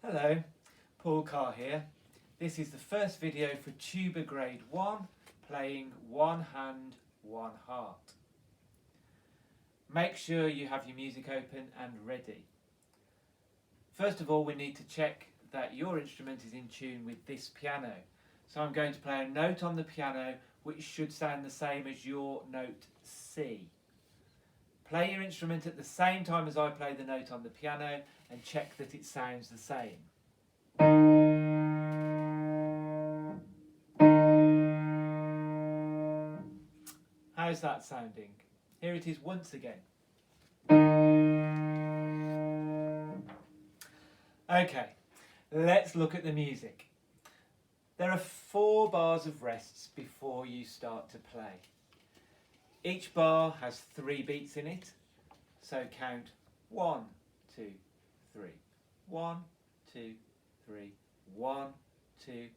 Hello, Paul Carr here. This is the first video for Tuba Grade 1, playing one hand, one heart. Make sure you have your music open and ready. First of all, we need to check that your instrument is in tune with this piano. So I'm going to play a note on the piano which should sound the same as your note C. Play your instrument at the same time as I play the note on the piano and check that it sounds the same. How's that sounding? Here it is once again. Okay, let's look at the music. There are 4 bars of rests before you start to play. Each bar has 3 beats in it, so count 1, 2, 3. 1, 2, 3. 1, 2,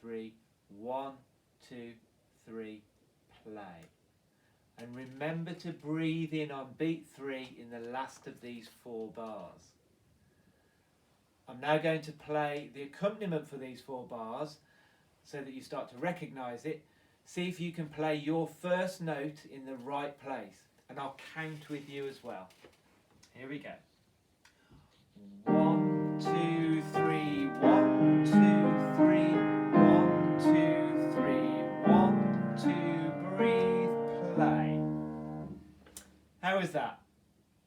3. 1, 2, 3. Play. And remember to breathe in on beat 3 in the last of these 4 bars. I'm now going to play the accompaniment for these 4 bars so that you start to recognise it. See if you can play your first note in the right place, and I'll count with you as well. Here we go. 1, 2, 3, 1, 2, 3, 1, 2, 3, 1, 2, breathe, play. How is that?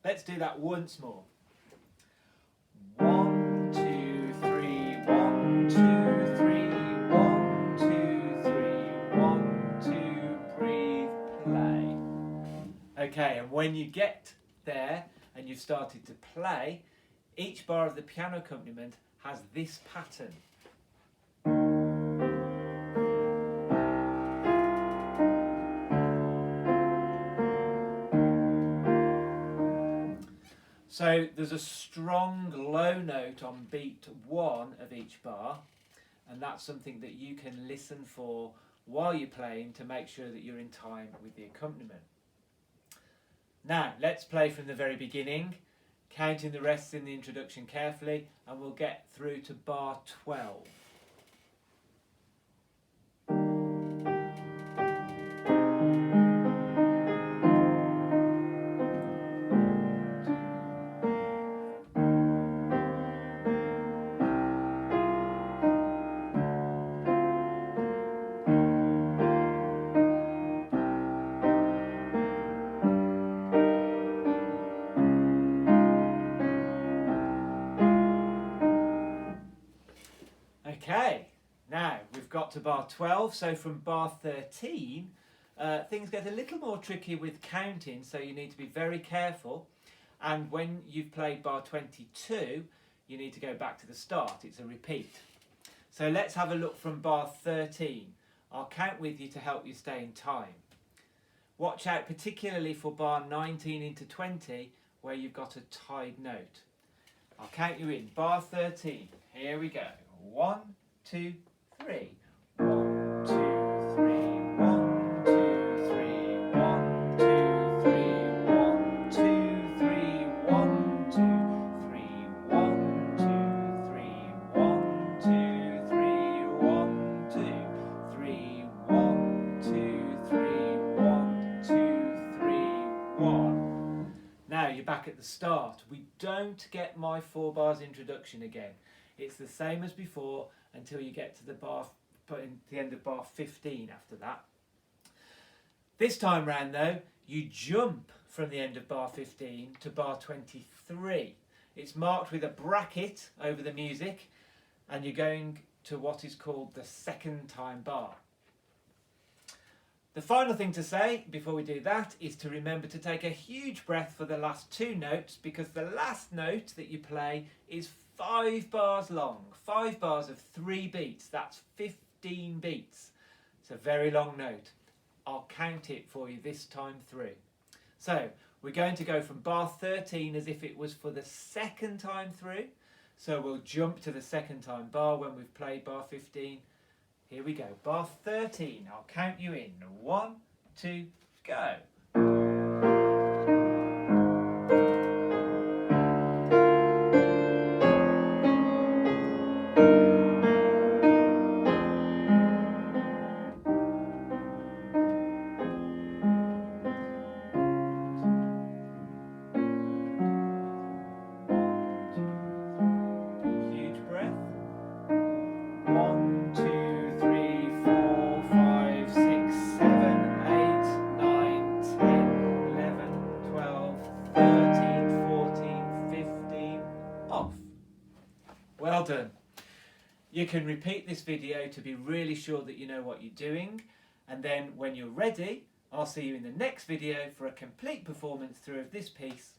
Let's do that once more. 1, 2, 3, 1, 2, 3, 1, 2, 3, 1, 2, breathe, play. Okay, and when you get there and you've started to play, each bar of the piano accompaniment has this pattern. So there's a strong low note on beat 1 of each bar, and that's something that you can listen for while you're playing to make sure that you're in time with the accompaniment. Now let's play from the very beginning, counting the rests in the introduction carefully, and we'll get through to bar 12. Okay, now we've got to bar 12, so from bar 13 things get a little more tricky with counting, so you need to be very careful, and when you've played bar 22 you need to go back to the start. It's a repeat. So let's have a look from bar 13. I'll count with you to help you stay in time. Watch out particularly for bar 19 into 20 where you've got a tied note. I'll count you in. Bar 13, here we go. 1, 2, 3. 1, 2, 3. 1, 2, 3. 1, 2, 3. 1, 2, 3. 1, 2, 3. 1, 2, 3. 1, 2, 3. 1, 2, 3. 1, 2, 3. 1, 2, 3. 1. Now you're back at the start. We don't get my 4 bars introduction again. It's the same as before until you get to the end of bar 15 after that. This time round though, you jump from the end of bar 15 to bar 23. It's marked with a bracket over the music, and you're going to what is called the second time bar. The final thing to say before we do that is to remember to take a huge breath for the last 2 notes, because the last note that you play is 5 bars long, 5 bars of 3 beats. That's 15 beats. It's a very long note. I'll count it for you this time through. So we're going to go from bar 13 as if it was for the second time through. So we'll jump to the second time bar when we've played bar 15. Here we go. Bar 13. I'll count you in. 1, 2, go. You can repeat this video to be really sure that you know what you're doing, and then when you're ready, I'll see you in the next video for a complete performance through of this piece.